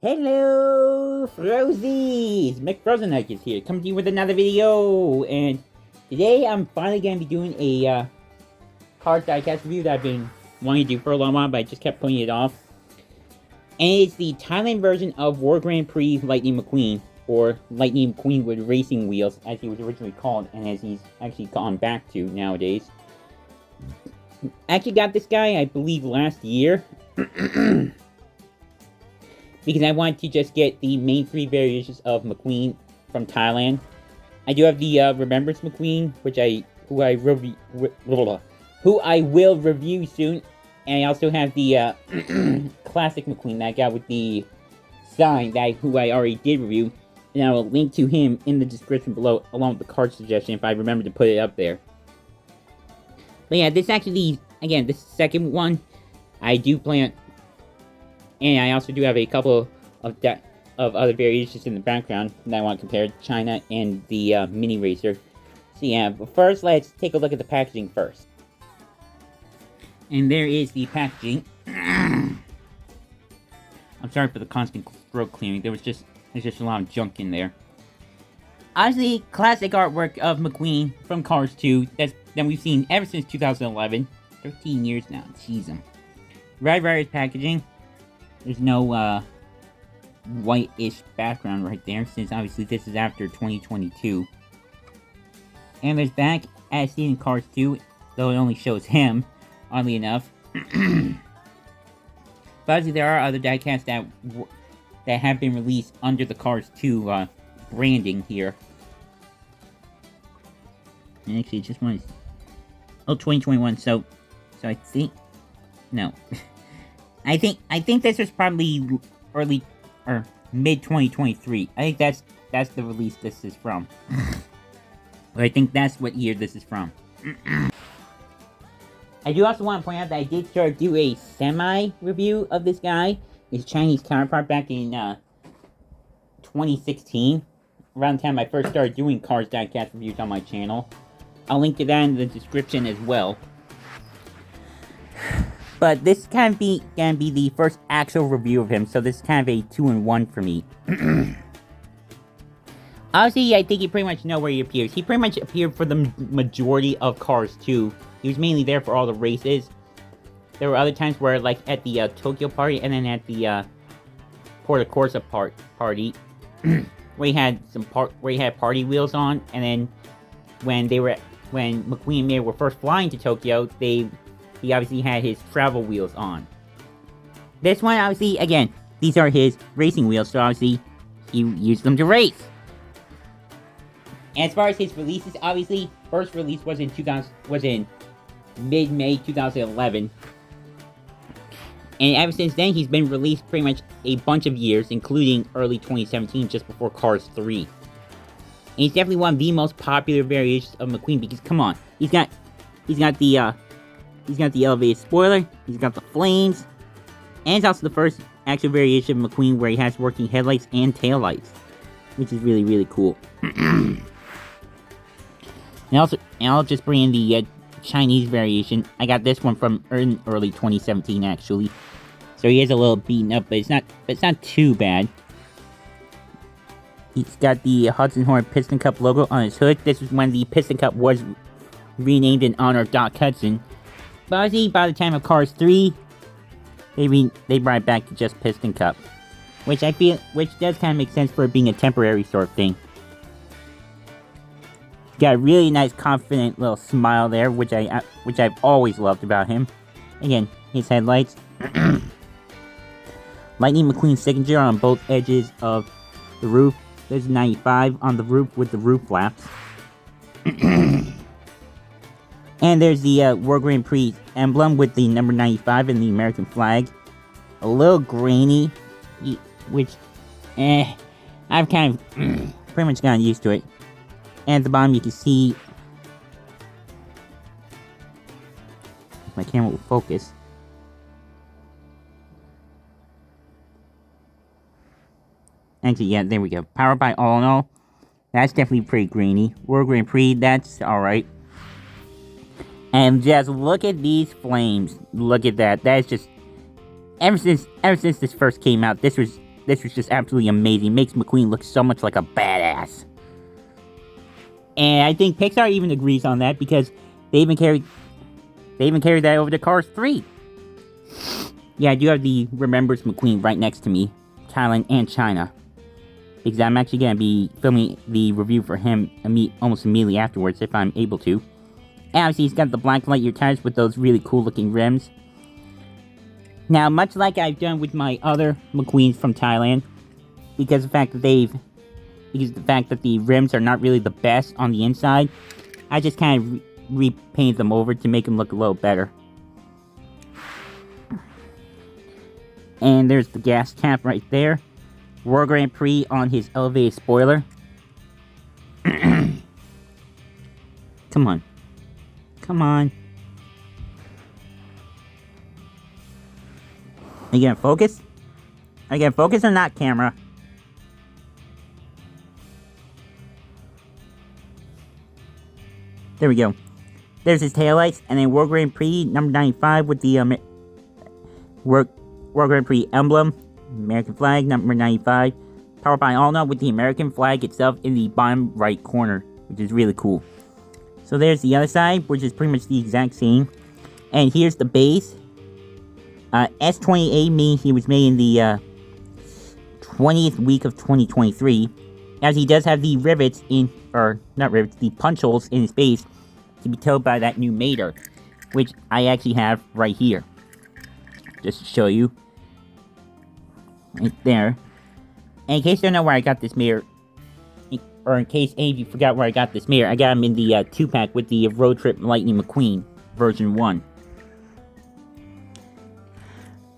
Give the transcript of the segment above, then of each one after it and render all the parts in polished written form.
Hello, Frozies! McFrozenike is here, coming to you with another video, and today I'm finally going to be doing a card diecast review that I've been wanting to do for a long while, but I just kept putting it off. And it's the Thailand version of World Grand Prix Lightning McQueen, or Lightning McQueen with racing wheels, as he was originally called, and as he's actually gone back to nowadays. I actually got this guy, I believe, last year. Because I wanted to just get the main three variations of McQueen from Thailand. I do have the Remembrance McQueen, who I will review soon, and I also have the Classic McQueen that I got with the sign who I already did review, and I will link to him in the description below, along with the card suggestion if I remember to put it up there. But yeah, this actually, again, this second one, I do plan. And I also do have a couple of other variations in the background that I want to compare, China and the Mini Racer. So yeah, but first let's take a look at the packaging first. And there is the packaging. I'm sorry for the constant throat clearing. There's just a lot of junk in there. Obviously, classic artwork of McQueen from Cars 2 that we've seen ever since 2011. 13 years now. Jeez. Various packaging. There's no white-ish background right there, since obviously this is after 2022. And there's back, as seen in Cars 2, though it only shows him, oddly enough. But obviously there are other diecasts that have been released under the Cars 2 branding here. And actually, just one. Oh, 2021. So I think no. I think this was probably early or mid 2023. I think that's the release this is from. But I think that's what year this is from. I do also want to point out that I did do a semi-review of this guy, his Chinese counterpart, back in 2016. Around the time I first started doing Cars diecast reviews on my channel. I'll link to that in the description as well. But this can be the first actual review of him, so this is kind of a 2-in-1 for me. Obviously, I think you pretty much know where he appears. He pretty much appeared for the majority of Cars 2. He was mainly there for all the races. There were other times where, like, at the Tokyo party, and then at the Porta Corsa party, where he had party wheels on, and then when McQueen and May were first flying to Tokyo, he obviously had his travel wheels on. This one, obviously, again, these are his racing wheels, so obviously, he used them to race. And as far as his releases, obviously, first release was in mid-May 2011. And ever since then, he's been released pretty much a bunch of years, including early 2017, just before Cars 3. And he's definitely one of the most popular variations of McQueen, because, come on, he's got the elevated spoiler, he's got the flames, and it's also the first actual variation of McQueen where he has working headlights and taillights, which is really, really cool. And I'll just bring in the Chinese variation. I got this one from early 2017, actually. So he is a little beaten up, but it's not too bad. He's got the Hudson Horn Piston Cup logo on his hood. This is when the Piston Cup was renamed in honor of Doc Hudson. But obviously, by the time of Cars 3, they brought it back to just Piston Cup, which does kind of make sense for it being a temporary sort of thing. Got a really nice, confident little smile there, which I've always loved about him. Again, his headlights, Lightning McQueen signature on both edges of the roof. There's 95 on the roof with the roof flaps. And there's the World Grand Prix emblem with the number 95 and the American flag. A little grainy, which, I've kind of pretty much gotten used to it. And at the bottom you can see, if my camera will focus. Actually, yeah, there we go. Powered by All in All. That's definitely pretty grainy. World Grand Prix, that's alright. And just look at these flames. Look at that. That is just... Ever since this first came out, this was this was just absolutely amazing. It makes McQueen look so much like a badass. And I think Pixar even agrees on that because they even carried that over to Cars 3. Yeah, I do have the Remembers McQueen right next to me, Thailand and China. Because I'm actually going to be filming the review for him almost immediately afterwards if I'm able to. And obviously he's got the black Lightyear tires with those really cool looking rims. Now, much like I've done with my other McQueens from Thailand, because the fact that the rims are not really the best on the inside, I just kind of repainted them over to make them look a little better. And there's the gas cap right there. World Grand Prix on his elevated spoiler. Come on. Come on. Are you gonna focus? Are you gonna focus or not, camera? There we go. There's his taillights, and then World Grand Prix number 95 with the World Grand Prix emblem, American flag number 95, powered by Allna with the American flag itself in the bottom right corner, which is really cool. So there's the other side, which is pretty much the exact same. And here's the base. S28 means he was made in the 20th week of 2023, as he does have the rivets in, or not rivets, the punch holes in his base to be told by that new mater, which I actually have right here. Just to show you. Right there. And in case you don't know where I got this mirror, or in case any of you forgot where I got this mirror, I got him in the 2-pack with the Road Trip Lightning McQueen, version 1.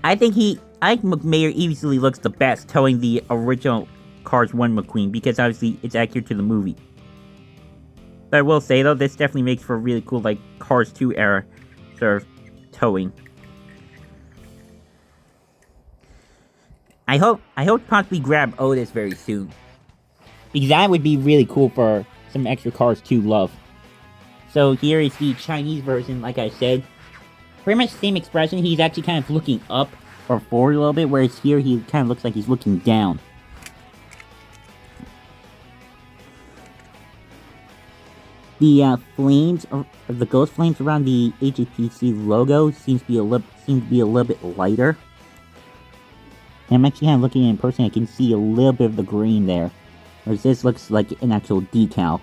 I think McMayer easily looks the best towing the original Cars 1 McQueen, because obviously it's accurate to the movie. But I will say though, this definitely makes for a really cool, like, Cars 2 era sort of towing. I hope to possibly grab Otis very soon, because that would be really cool for some extra Cars 2 love. So here is the Chinese version, like I said. Pretty much the same expression. He's actually kind of looking up or forward a little bit, whereas here he kind of looks like he's looking down. The flames, or the ghost flames around the HAPC logo seem to be a little bit lighter. And I'm actually kind of looking at it in person. I can see a little bit of the green there, whereas this looks like an actual decal.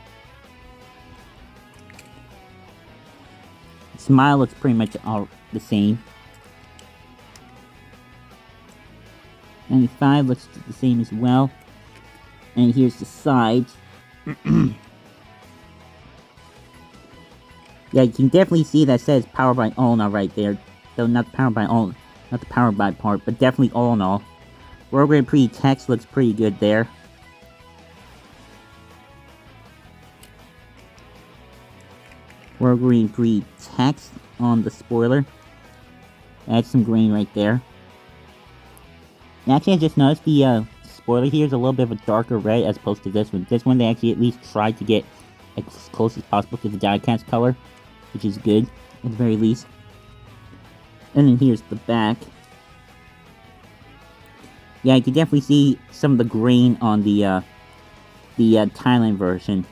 Smile looks pretty much all the same. 95 looks the same as well. And here's the sides. Yeah, you can definitely see that says powered by Allna right there. Though not powered by Allna, not the powered by part, but definitely Allna. World Grand Prix text looks pretty good there. World Grand Prix text on the spoiler. Add some green right there. And actually, I just noticed the spoiler here is a little bit of a darker red as opposed to this one. This one they actually at least tried to get as close as possible to the diecast color, which is good at the very least. And then here's the back. Yeah, you can definitely see some of the grain on the Thailand version,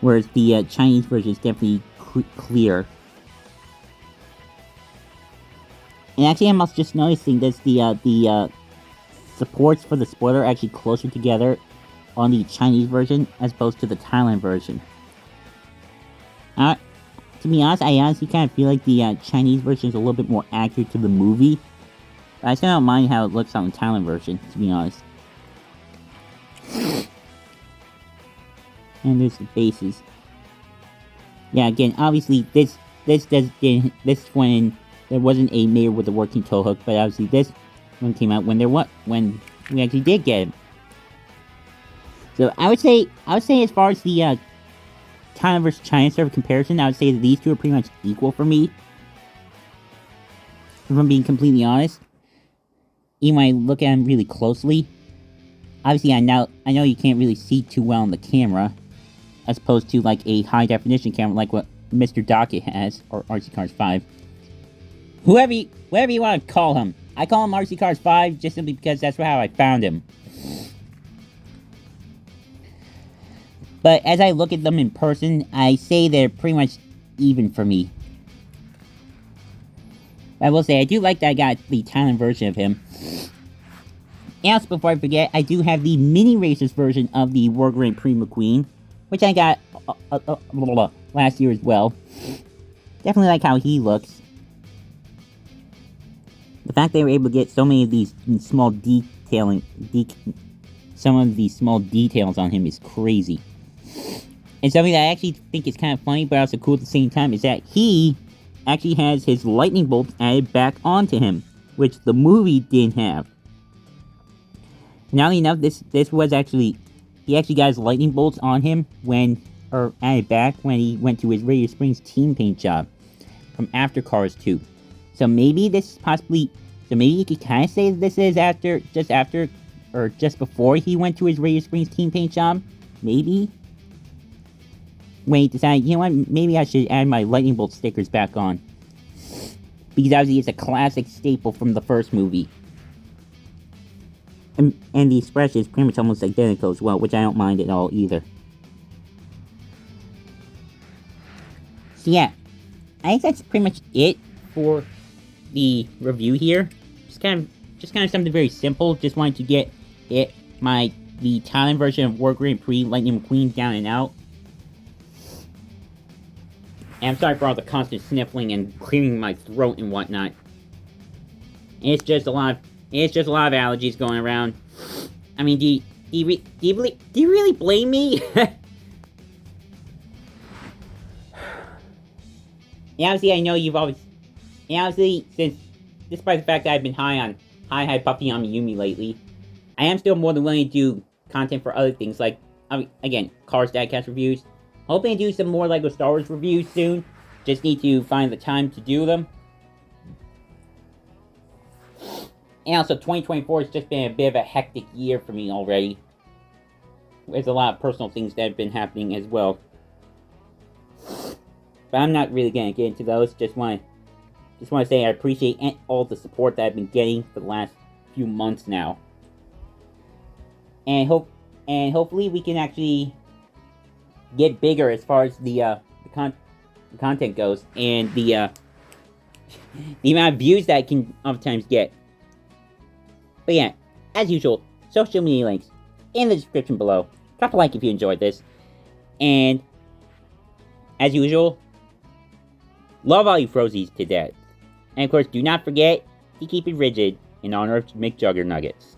whereas the Chinese version is definitely clear. And actually, I'm also just noticing this: the supports for the spoiler are actually closer together on the Chinese version as opposed to the Thailand version. To be honest, I honestly kind of feel like the Chinese version is a little bit more accurate to the movie. But I still don't mind how it looks on the Thailand version, to be honest. And there's the bases. Yeah, again, obviously this one there wasn't a mirror with a working tow hook, but obviously this one came out when we actually did get him. So I would say as far as the Thailand versus China sort of comparison, I would say that these two are pretty much equal for me. If I'm being completely honest. Even when I look at them really closely. Obviously I know you can't really see too well on the camera, as opposed to like a high definition camera like what Mr. Docket has, or RC Cars 5. Whoever you want to call him, I call him RC Cars 5 just simply because that's how I found him. But as I look at them in person, I say they're pretty much even for me. I will say, I do like that I got the Thailand version of him. And also, before I forget, I do have the mini racers version of the World Grand Prix McQueen, which I got last year as well. Definitely like how he looks. The fact they were able to get so many of these small some of these small details on him is crazy. And something that I actually think is kind of funny, but also cool at the same time, is that he actually has his lightning bolts added back onto him, which the movie didn't have. Not only enough, this was actually, he actually got his lightning bolts on him added back when he went to his Radio Springs team paint job from after Cars 2. So maybe this possibly, so maybe you could kind of say this is just before he went to his Radio Springs team paint job. Maybe. When he decided, you know what, maybe I should add my lightning bolt stickers back on. Because obviously it's a classic staple from the first movie. And the expression is pretty much almost identical as well, which I don't mind at all either. So yeah, I think that's pretty much it for the review here. Just kind of something very simple. Just wanted to get the Thailand version of World Grand Prix Lightning McQueen down and out. And I'm sorry for all the constant sniffling and clearing my throat and whatnot. It's just a lot of allergies going around. I mean, do you really blame me? And obviously, I know you've always... And obviously, despite the fact that I've been high on Puffy on Yumi lately, I am still more than willing to do content for other things, like, again, Cars Dadcast reviews. Hoping to do some more LEGO Star Wars reviews soon. Just need to find the time to do them. And also, 2024 has just been a bit of a hectic year for me already. There's a lot of personal things that have been happening as well. But I'm not really going to get into those. Just want to say I appreciate all the support that I've been getting for the last few months now. And hopefully we can actually get bigger as far as the content goes, and the amount of views that I can oftentimes get. But yeah, as usual, social media links in the description below. Drop a like if you enjoyed this. And as usual, love all you Frozies to death. And of course, do not forget to keep it rigid in honor of McJuggernuggets.